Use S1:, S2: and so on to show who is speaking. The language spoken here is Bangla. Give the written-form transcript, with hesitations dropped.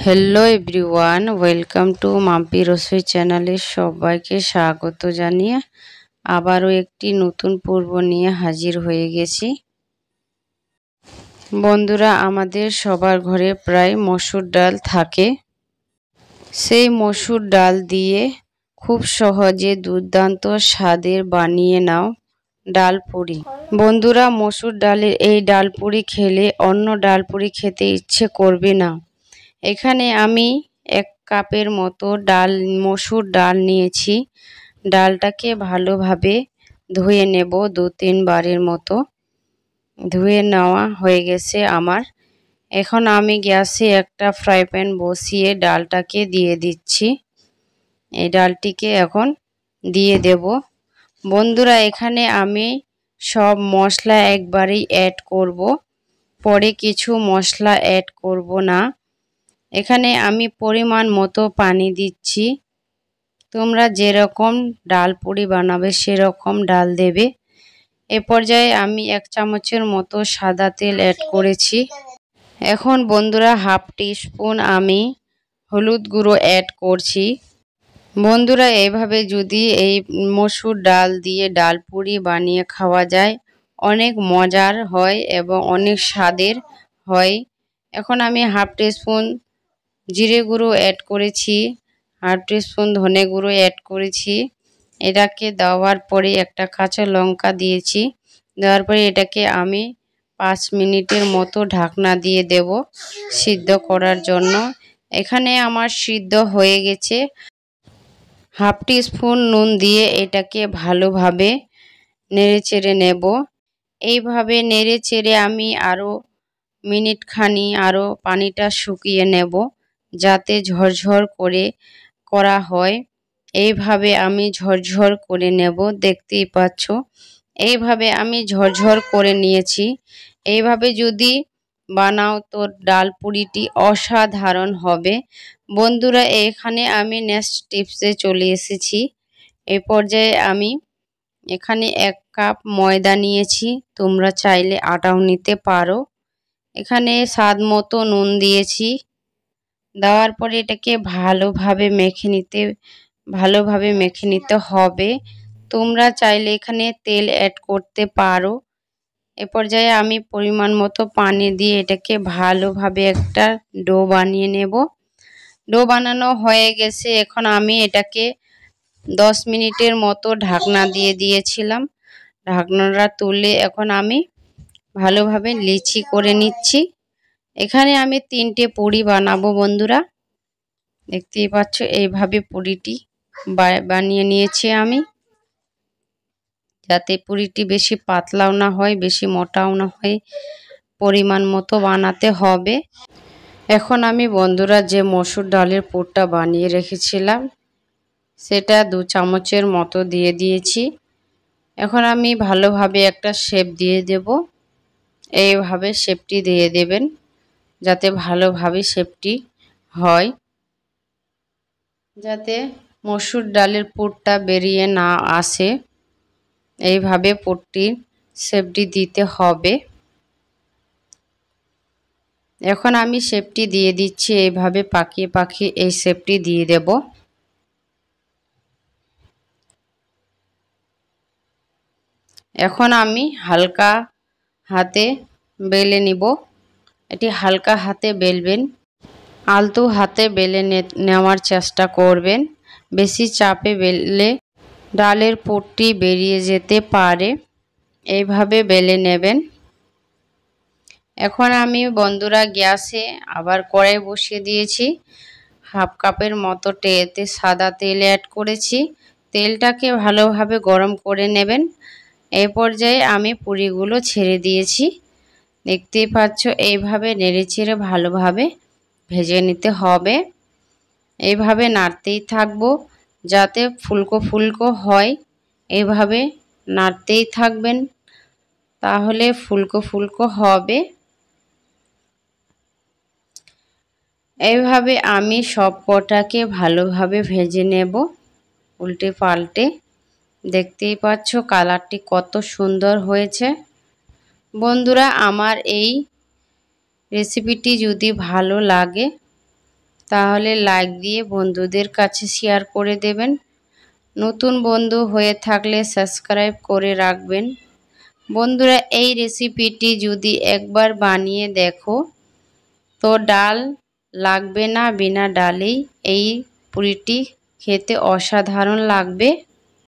S1: Hello everyone, welcome to Mampi Rasoi চ্যানেলে সবাইকে স্বাগত জানিয়ে আবারও একটি নতুন পর্ব নিয়ে হাজির হয়ে গেছি। বন্ধুরা, আমাদের সবার ঘরে প্রায় মসুর ডাল থাকে। সেই মসুর ডাল দিয়ে খুব সহজে দুর্দান্ত স্বাদের বানিয়ে নাও ডাল পুরি। বন্ধুরা, মসুর ডালের এই ডাল পুরি খেলে অন্য ডাল পুরি খেতে ইচ্ছে করবে না। এখানে আমি 1 কাপের মতো মসুর ডাল নিয়েছি। ডালটাকে ভালোভাবে ধুয়ে নেব, 2-3 বারের মতো ধুয়ে নেওয়া হয়ে গেছে আমার। এখন আমি গ্যাসে একটা ফ্রাই প্যান বসিয়ে ডালটাকে দিয়ে দিচ্ছি। এই ডালটিকে এখন দিয়ে দেব। বন্ধুরা, এখানে আমি সব মশলা একবারেই অ্যাড করব, পরে কিছু মশলা অ্যাড করব না। এখানে আমি পরিমাণ মতো পানি দিচ্ছি। তোমরা যেরকম ডাল পুরি বানাবে সেরকম ডাল দেবে। এ পর্যায়ে আমি 1 চামচের মতো সাদা তেল অ্যাড করেছি। এখন বন্ধুরা, 1/2 টিস্পুন আমি হলুদ গুঁড়ো অ্যাড করছি। বন্ধুরা, এইভাবে যদি এই মসুর ডাল দিয়ে ডাল পুরি বানিয়ে খাওয়া যায়, অনেক মজার হয় এবং অনেক স্বাদের হয়। এখন আমি 1/2 টিস্পুন জিরে গুঁড়ো অ্যাড করেছি, 1/2 টিস্পুন ধনে গুঁড়ো অ্যাড করেছি। এটাকে দেওয়ার পরে একটা কাঁচা লঙ্কা দিয়েছি। দেওয়ার পরে এটাকে আমি 5 মিনিটের মতো ঢাকনা দিয়ে দেব সিদ্ধ করার জন্য। এখানে আমার সিদ্ধ হয়ে গেছে। 1/2 টিস্পুন নুন দিয়ে এটাকে ভালোভাবে নেড়েচেড়ে নেব। এইভাবে নেড়েচেড়ে আমি আরও মিনিটখানি আরও পানিটা শুকিয়ে নেব, যাতে ঝরঝর করে করা হয়। এইভাবে আমি ঝরঝর করে নেব, দেখতেই পাচ্ছ। এইভাবে আমি ঝরঝর করে নিয়েছি। এইভাবে যদি বানাও তো ডাল পুরিটি অসাধারণ হবে। বন্ধুরা, এখানে আমি নেক্সট টিপসে চলে এসেছি। এই পর্যায়ে আমি এখানে 1 কাপ ময়দা নিয়েছি। তোমরা চাইলে আটাও নিতে পারো। এখানে স্বাদ মতো নুন দিয়েছি। দেওয়ার পরে এটাকে ভালোভাবে মেখে নিতে হবে। তোমরা চাইলে এখানে তেল অ্যাড করতে পারো। এ পর্যায়ে আমি পরিমাণ মতো পানি দিয়ে এটাকে ভালোভাবে একটা ডো বানিয়ে নেব। ডো বানানো হয়ে গেছে। এখন আমি এটাকে 10 মিনিটের মতো ঢাকনা দিয়ে দিয়েছিলাম। ঢাকনাটা তুলে এখন আমি ভালোভাবে লিচি করে নিচ্ছি। এখানে আমি 3টে পুরি বানাবো বন্ধুরা, দেখতেই পাচ্ছ। এইভাবে পুরিটি বানিয়ে নিয়েছি আমি, যাতে পুরিটি বেশি পাতলাও না হয় বেশি মোটাও না হয়, পরিমাণ মতো বানাতে হবে। এখন আমি বন্ধুরা যে মসুর ডালের পুরটা বানিয়ে রেখেছিলাম সেটা 2 চামচের মতো দিয়ে দিয়েছি। এখন আমি ভালোভাবে একটা শেপ দিয়ে দেব। এইভাবে শেপটি দিয়ে দেবেন, যাতে ভালোভাবে শেপটি হয়, যাতে মসুর ডালের পুরটা বেরিয়ে না আসে। এইভাবে পুরটির শেপটি দিতে হবে। এখন আমি শেপটি দিয়ে দিচ্ছি। এইভাবে পাকিয়ে পাকিয়ে এই শেপটি দিয়ে দেব। এখন আমি হালকা হাতে বেলে নিব। এটি হালকা হাতে বেলবেন, আলতো হাতে বেলে নেওয়ার চেষ্টা করবেন। বেশি চাপে বেললে ডালের পুরটি বেরিয়ে যেতে পারে। এইভাবে বেলে নেবেন। এখন আমি বন্ধুরা গ্যাসে আবার কড়াই বসিয়ে দিয়েছি। 1/2 কাপের মতো এতে সাদা তেল অ্যাড করেছি। তেলটাকে ভালোভাবে গরম করে নেবেন। এই পর্যায়ে আমি পুরিগুলো ছেড়ে দিয়েছি, দেখতেই পাচ্ছ। এইভাবে নেড়েচেড়ে ভালোভাবে ভেজে নিতে হবে। এইভাবে নাড়তেই থাকবো যাতে ফুলকো ফুলকো হয়। এইভাবে নাড়তেই থাকবেন, তাহলে ফুলকো ফুলকো হবে। এইভাবে আমি সব কটাকে ভালোভাবে ভেজে নেব, উল্টে পাল্টে। দেখতেই পাচ্ছ কালারটি কত সুন্দর হয়েছে। বন্ধুরা, আমার এই রেসিপিটি যদি ভালো লাগে তাহলে লাইক দিয়ে বন্ধুদের কাছে শেয়ার করে দেবেন। নতুন বন্ধু হয়ে থাকলে সাবস্ক্রাইব করে রাখবেন। বন্ধুরা, এই রেসিপিটি যদি একবার বানিয়ে দেখো তো ডাল লাগবে না, বিনা ডালেই এই পুরিটি খেতে অসাধারণ লাগবে।